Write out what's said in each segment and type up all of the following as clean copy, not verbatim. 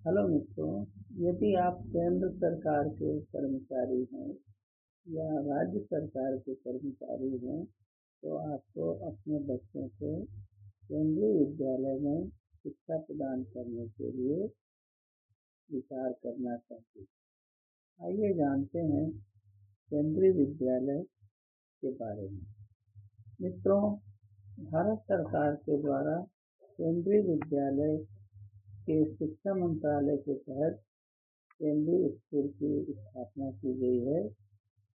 Hello मित्रों, यदि आप केंद्र सरकार के कर्मचारी हैं या राज्य सरकार के कर्मचारी हैं तो आपको अपने बच्चों को केंद्रीय विद्यालय में शिक्षा प्रदान करने के लिए विचार करना चाहिए। आइए जानते हैं केंद्रीय विद्यालय के बारे में। मित्रों, भारत सरकार के द्वारा केंद्रीय विद्यालय के शिक्षा मंत्रालय के तहत केंद्रीय स्कूल की स्थापना की गई है।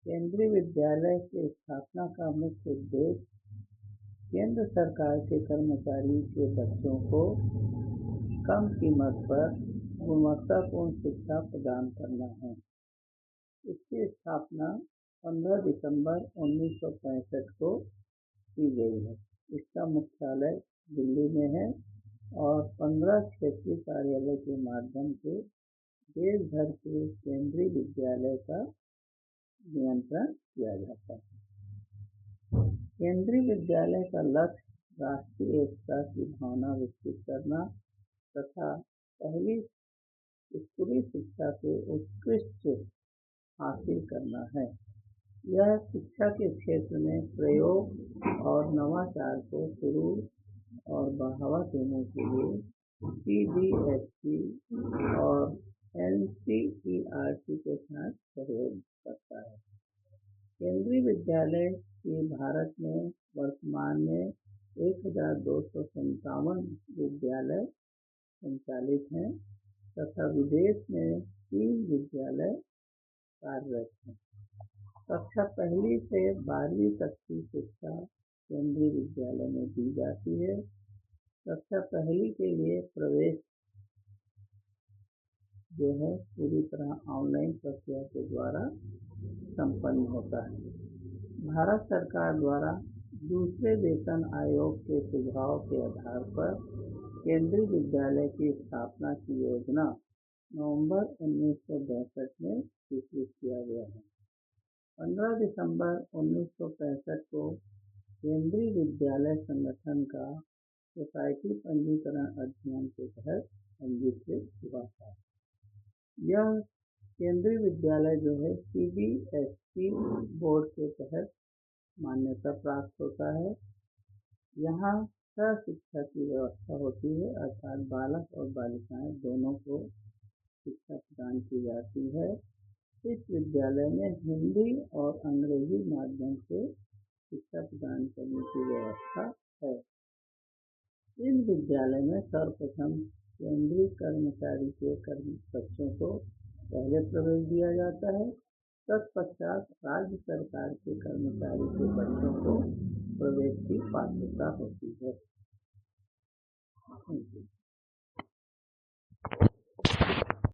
केंद्रीय विद्यालय की स्थापना का मुख्य उद्देश्य केंद्र सरकार के कर्मचारी के बच्चों को कम कीमत पर गुणवत्तापूर्ण शिक्षा प्रदान करना है। इसकी स्थापना 15 दिसंबर 1965 को की गई है। इसका मुख्यालय दिल्ली में है और 15 क्षेत्रीय कार्यालय के माध्यम से देश भर के केंद्रीय विद्यालय का नियंत्रण किया जाता है। केंद्रीय विद्यालय का लक्ष्य राष्ट्रीय एकता की भावना विकसित करना तथा पहली स्कूली शिक्षा के उत्कृष्ट हासिल करना है। यह शिक्षा के क्षेत्र में प्रयोग और नवाचार को शुरू और बढ़ावा देने के लिए CBSE और NCERT के साथ सहयोग करता है। केंद्रीय विद्यालय की भारत में वर्तमान में 1257 विद्यालय संचालित हैं तथा विदेश में 3 विद्यालय कार्यरत हैं। कक्षा पहली से 12वीं तक की शिक्षा केंद्रीय विद्यालय में दी जाती है। कक्षा पहली के लिए प्रवेश जो है पूरी तरह ऑनलाइन प्रक्रिया के द्वारा संपन्न होता है। भारत सरकार द्वारा दूसरे वेतन आयोग के सुझाव के आधार पर केंद्रीय विद्यालय की स्थापना की योजना नवंबर 1962 में स्वीकृत किया गया है। 15 दिसंबर 1965 को केंद्रीय विद्यालय संगठन का सोसाइटी पंजीकरण अधिनियम के तहत पंजीकृत हुआ था। यह केंद्रीय विद्यालय जो है CBSE बोर्ड के तहत मान्यता प्राप्त होता है। यहाँ शिक्षा की व्यवस्था होती है, अर्थात बालक और बालिकाएं दोनों को शिक्षा प्रदान की जाती है। इस विद्यालय में हिंदी और अंग्रेजी माध्यम से शिक्षा प्रदान करने की व्यवस्था है। इन विद्यालय में सर्वप्रथम केंद्रीय कर्मचारी के बच्चों को पहले प्रवेश दिया जाता है, तत्पश्चात राज्य सरकार के कर्मचारी के बच्चों को प्रवेश की पात्रता होती है।